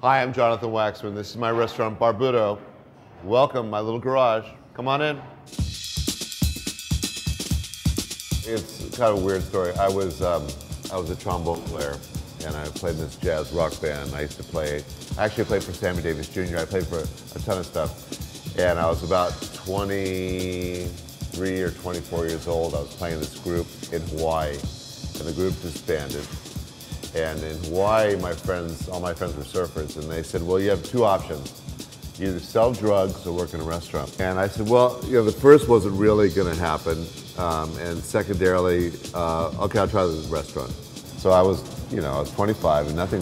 Hi, I'm Jonathan Waxman. This is my restaurant, Barbuto. Welcome, my little garage. Come on in. It's kind of a weird story. I was a trombone player, and I played in this jazz rock band. I actually played for Sammy Davis Jr. I played for a ton of stuff. And I was about 23 or 24 years old. I was playing this group in Hawaii, and the group disbanded. And in Hawaii, all my friends were surfers, and they said, well, you have two options. You either sell drugs or work in a restaurant. And I said, well, the first wasn't really gonna happen. And secondarily, okay, I'll try the restaurant. So I was 25 and nothing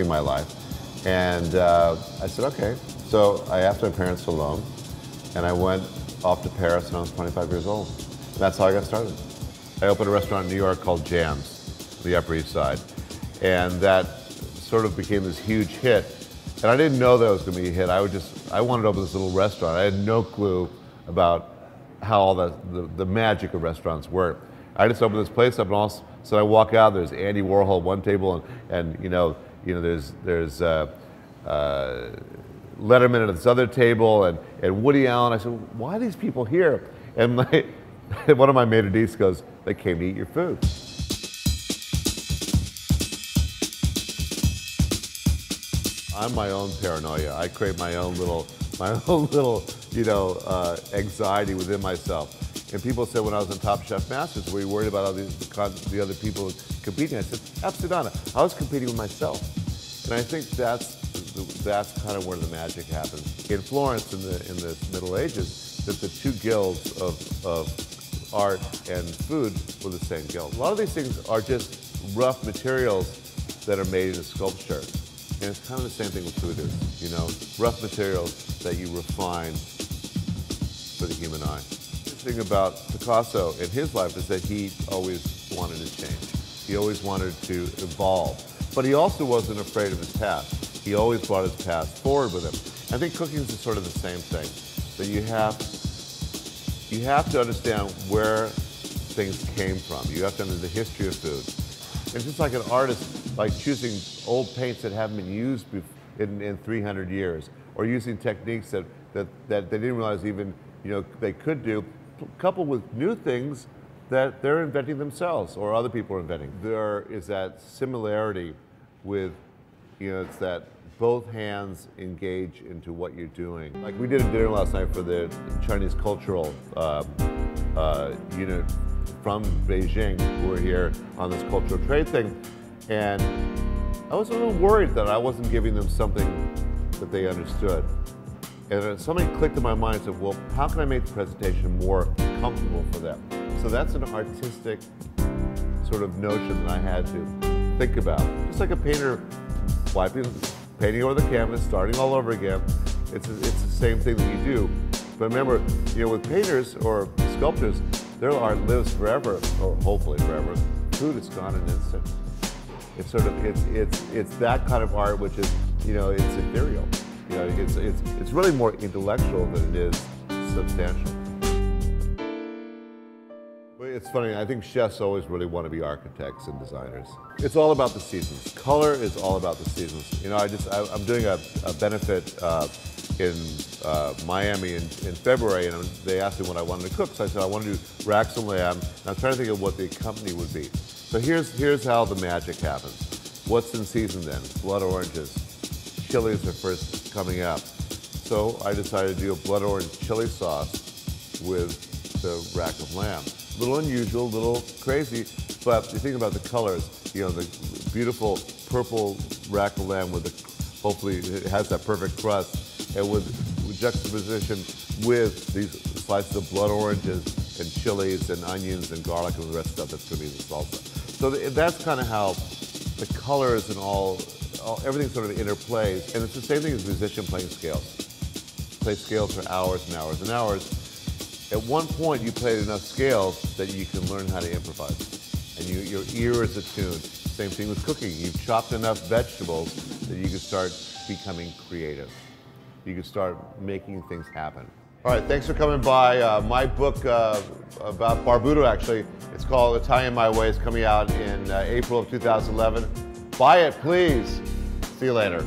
in my life. And I said, okay. So I asked my parents for a loan, and I went off to Paris when I was 25 years old. And that's how I got started. I opened a restaurant in New York called Jams, the Upper East Side. And that sort of became this huge hit. And I didn't know that it was gonna be a hit. I wanted to open this little restaurant. I had no clue about how all the magic of restaurants work. I just opened this place up, and all so I walk out, there's Andy Warhol at one table, and there's Letterman at this other table, and Woody Allen. I said, why are these people here? And one of my maitre d's goes, they came to eat your food. I'm my own paranoia. I create my own little anxiety within myself. And people said when I was in Top Chef Masters, were you worried about all the other people competing? I said, absolutely not. I was competing with myself. And I think that's kind of where the magic happens. In Florence, in the Middle Ages, that the two guilds of art and food were the same guild. A lot of these things are just rough materials that are made into sculpture. And it's kind of the same thing with food is, rough materials that you refine for the human eye. The thing about Picasso in his life is that he always wanted to change. He always wanted to evolve. But he also wasn't afraid of his past. He always brought his past forward with him. I think cooking is sort of the same thing. That you have to understand where things came from. You have to understand the history of food. It's just like an artist, like choosing old paints that haven't been used in 300 years, or using techniques that they didn't realize even they could do, coupled with new things that they're inventing themselves or other people are inventing. There is that similarity with, it's that both hands engage into what you're doing. Like we did a dinner last night for the Chinese cultural unit from Beijing, who were here on this cultural trade thing, and I was a little worried that I wasn't giving them something that they understood. And something clicked in my mind and said, well, how can I make the presentation more comfortable for them? So that's an artistic sort of notion that I had to think about. Just like a painter painting over the canvas, starting all over again. It's the same thing that you do. But remember, with painters or sculptors, their art lives forever, or hopefully forever. Food is gone in an instant. It's sort of it's that kind of art which is it's ethereal. It's really more intellectual than it is substantial. But it's funny. I think chefs always really want to be architects and designers. It's all about the seasons. Color is all about the seasons. I'm doing a benefit in Miami in February, and they asked me what I wanted to cook. So I said I want to do racks and lamb. And I was trying to think of what the company would be. So here's how the magic happens. What's in season then? Blood oranges. Chilies are first coming up. So I decided to do a blood orange chili sauce with the rack of lamb. A little unusual, a little crazy, but you think about the colors. The beautiful purple rack of lamb hopefully it has that perfect crust, and with juxtaposition with these slices of blood oranges and chilies and onions and garlic and the rest of stuff that's going to be the salsa. So that's kind of how the colors and everything sort of interplays. And it's the same thing as a musician playing scales. Play scales for hours and hours and hours. At one point, you played enough scales that you can learn how to improvise. And your ear is attuned. Same thing with cooking. You've chopped enough vegetables that you can start becoming creative. You can start making things happen. All right, thanks for coming by. My book about Barbuto, actually, it's called Italian My Way. It's coming out in April of 2011. Buy it, please. See you later.